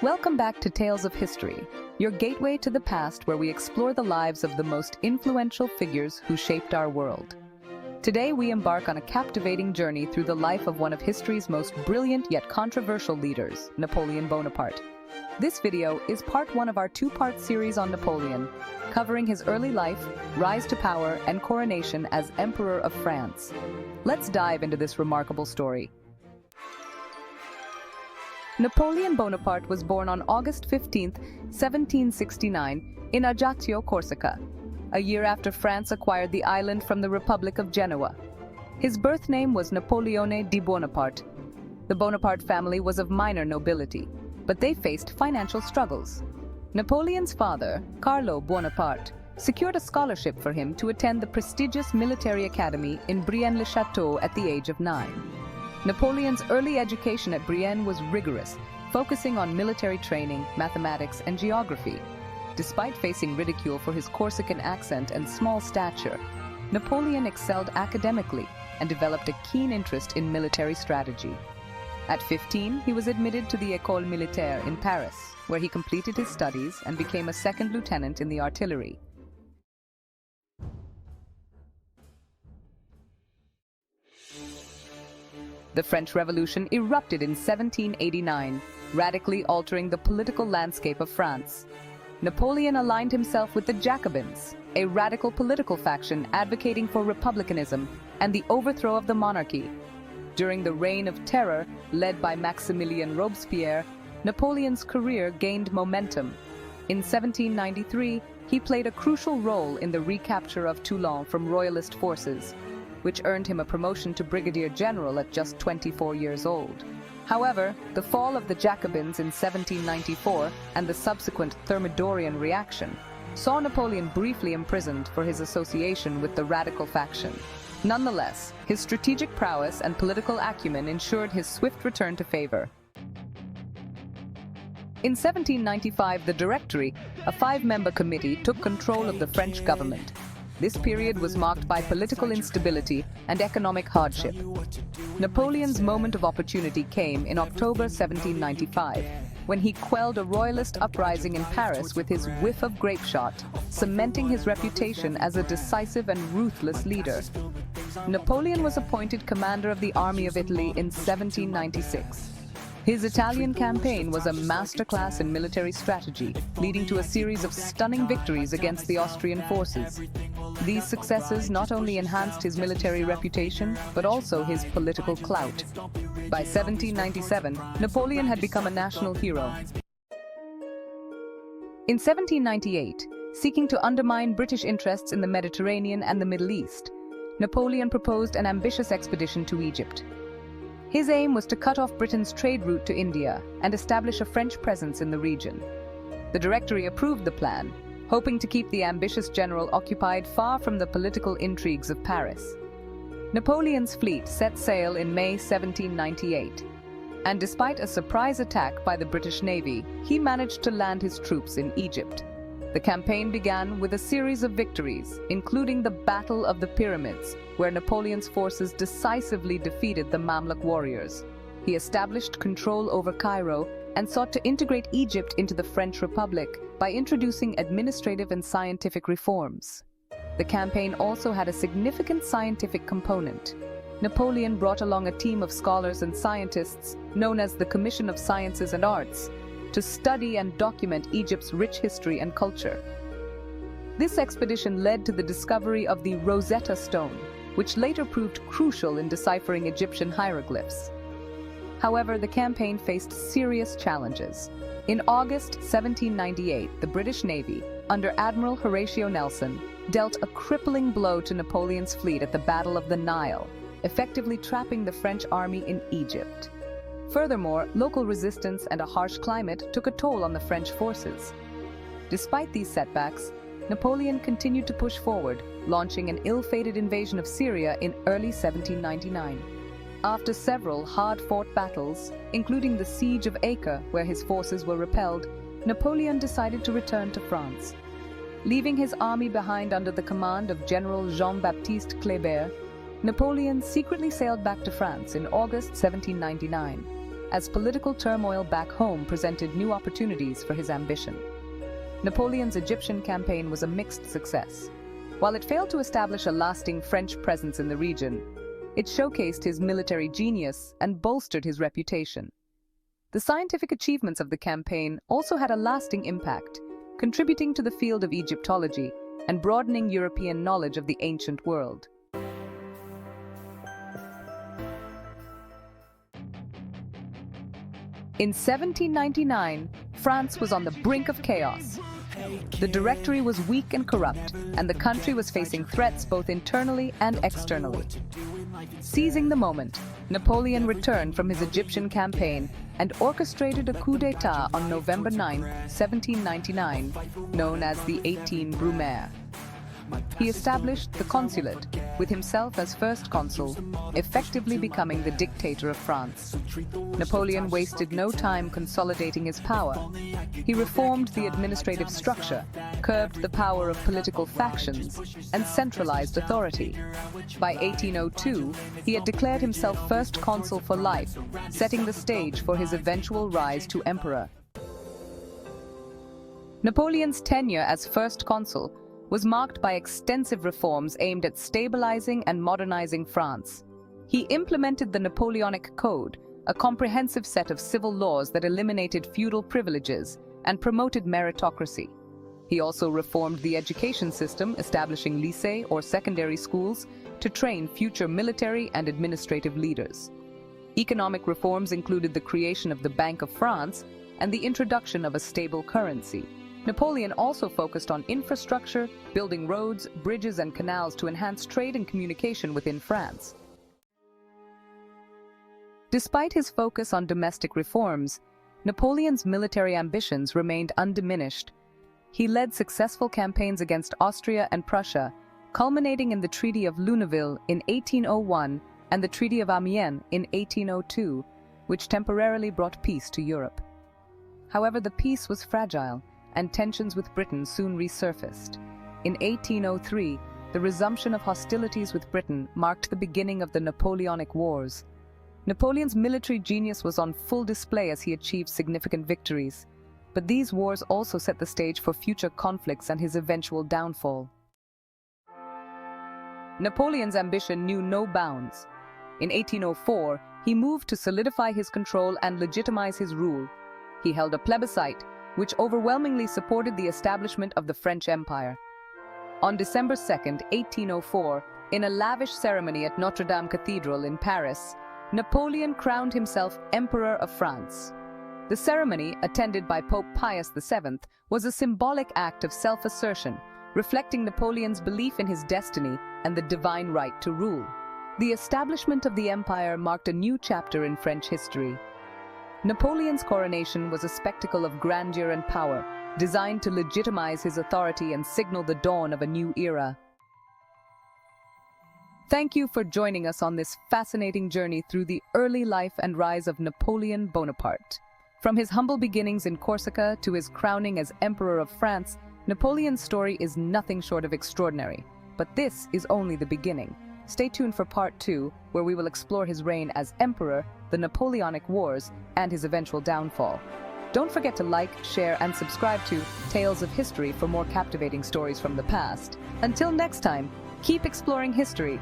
Welcome back to Tales of History, your gateway to the past where we explore the lives of the most influential figures who shaped our world. Today we embark on a captivating journey through the life of one of history's most brilliant yet controversial leaders, Napoleon Bonaparte. This video is part one of our two-part series on Napoleon, covering his early life, rise to power, and coronation as Emperor of France. Let's dive into this remarkable story. Napoleon Bonaparte was born on August 15, 1769, in Ajaccio, Corsica, a year after France acquired the island from the Republic of Genoa. His birth name was Napoleone di Bonaparte. The Bonaparte family was of minor nobility, but they faced financial struggles. Napoleon's father, Carlo Bonaparte, secured a scholarship for him to attend the prestigious military academy in Brienne-le-Château at the age of 9. Napoleon's early education at Brienne was rigorous, focusing on military training, mathematics, and geography. Despite facing ridicule for his Corsican accent and small stature, Napoleon excelled academically and developed a keen interest in military strategy. At 15, he was admitted to the École Militaire in Paris, where he completed his studies and became a second lieutenant in the artillery. The French Revolution erupted in 1789, radically altering the political landscape of France. Napoleon aligned himself with the Jacobins, a radical political faction advocating for republicanism and the overthrow of the monarchy. During the Reign of Terror, led by Maximilien Robespierre, Napoleon's career gained momentum. In 1793, he played a crucial role in the recapture of Toulon from royalist forces, which earned him a promotion to brigadier general at just 24 years old. However, the fall of the Jacobins in 1794 and the subsequent Thermidorian reaction saw Napoleon briefly imprisoned for his association with the radical faction. Nonetheless, his strategic prowess and political acumen ensured his swift return to favor. In 1795, the Directory, a 5-member committee, took control of the French government. This period was marked by political instability and economic hardship. Napoleon's moment of opportunity came in October 1795, when he quelled a royalist uprising in Paris with his whiff of grapeshot, cementing his reputation as a decisive and ruthless leader. Napoleon was appointed commander of the Army of Italy in 1796. His Italian campaign was a masterclass in military strategy, leading to a series of stunning victories against the Austrian forces. These successes not only enhanced his military reputation, but also his political clout. By 1797, Napoleon had become a national hero. In 1798, seeking to undermine British interests in the Mediterranean and the Middle East, Napoleon proposed an ambitious expedition to Egypt. His aim was to cut off Britain's trade route to India and establish a French presence in the region. The Directory approved the plan, hoping to keep the ambitious general occupied far from the political intrigues of Paris. Napoleon's fleet set sail in May 1798, and despite a surprise attack by the British Navy, he managed to land his troops in Egypt. The campaign began with a series of victories, including the Battle of the Pyramids, where Napoleon's forces decisively defeated the Mamluk warriors. He established control over Cairo and sought to integrate Egypt into the French Republic by introducing administrative and scientific reforms. The campaign also had a significant scientific component. Napoleon brought along a team of scholars and scientists known as the Commission of Sciences and Arts to study and document Egypt's rich history and culture. This expedition led to the discovery of the Rosetta Stone, which later proved crucial in deciphering Egyptian hieroglyphs. However, the campaign faced serious challenges. In August 1798, the British Navy, under Admiral Horatio Nelson, dealt a crippling blow to Napoleon's fleet at the Battle of the Nile, effectively trapping the French army in Egypt. Furthermore, local resistance and a harsh climate took a toll on the French forces. Despite these setbacks, Napoleon continued to push forward, launching an ill-fated invasion of Syria in early 1799. After several hard-fought battles, including the Siege of Acre, where his forces were repelled, Napoleon decided to return to France. Leaving his army behind under the command of General Jean-Baptiste Kléber, Napoleon secretly sailed back to France in August 1799. as political turmoil back home presented new opportunities for his ambition. Napoleon's Egyptian campaign was a mixed success. While it failed to establish a lasting French presence in the region, it showcased his military genius and bolstered his reputation. The scientific achievements of the campaign also had a lasting impact, contributing to the field of Egyptology and broadening European knowledge of the ancient world. In 1799, France was on the brink of chaos. The Directory was weak and corrupt, and the country was facing threats both internally and externally. Seizing the moment, Napoleon returned from his Egyptian campaign and orchestrated a coup d'état on November 9, 1799, known as the 18 Brumaire. He established the consulate, with himself as first consul, effectively becoming the dictator of France. Napoleon wasted no time consolidating his power. He reformed the administrative structure, curbed the power of political factions, and centralized authority. By 1802, he had declared himself first consul for life, setting the stage for his eventual rise to emperor. Napoleon's tenure as first consul was marked by extensive reforms aimed at stabilizing and modernizing France. He implemented the Napoleonic Code, a comprehensive set of civil laws that eliminated feudal privileges and promoted meritocracy. He also reformed the education system, establishing lycées or secondary schools to train future military and administrative leaders. Economic reforms included the creation of the Bank of France and the introduction of a stable currency. Napoleon also focused on infrastructure, building roads, bridges, and canals to enhance trade and communication within France. Despite his focus on domestic reforms, Napoleon's military ambitions remained undiminished. He led successful campaigns against Austria and Prussia, culminating in the Treaty of Luneville in 1801 and the Treaty of Amiens in 1802, which temporarily brought peace to Europe. However, the peace was fragile, and tensions with Britain soon resurfaced. In 1803, the resumption of hostilities with Britain marked the beginning of the Napoleonic Wars. Napoleon's military genius was on full display as he achieved significant victories, but these wars also set the stage for future conflicts and his eventual downfall. Napoleon's ambition knew no bounds. In 1804, he moved to solidify his control and legitimize his rule. He held a plebiscite, which overwhelmingly supported the establishment of the French Empire. On December 2, 1804, in a lavish ceremony at Notre Dame Cathedral in Paris, Napoleon crowned himself Emperor of France. The ceremony, attended by Pope Pius VII, was a symbolic act of self-assertion, reflecting Napoleon's belief in his destiny and the divine right to rule. The establishment of the empire marked a new chapter in French history. Napoleon's coronation was a spectacle of grandeur and power, designed to legitimize his authority and signal the dawn of a new era. Thank you for joining us on this fascinating journey through the early life and rise of Napoleon Bonaparte. From his humble beginnings in Corsica to his crowning as Emperor of France, Napoleon's story is nothing short of extraordinary. But this is only the beginning. Stay tuned for Part 2, where we will explore his reign as Emperor, the Napoleonic Wars, and his eventual downfall. Don't forget to like, share, and subscribe to Tales of History for more captivating stories from the past. Until next time, keep exploring history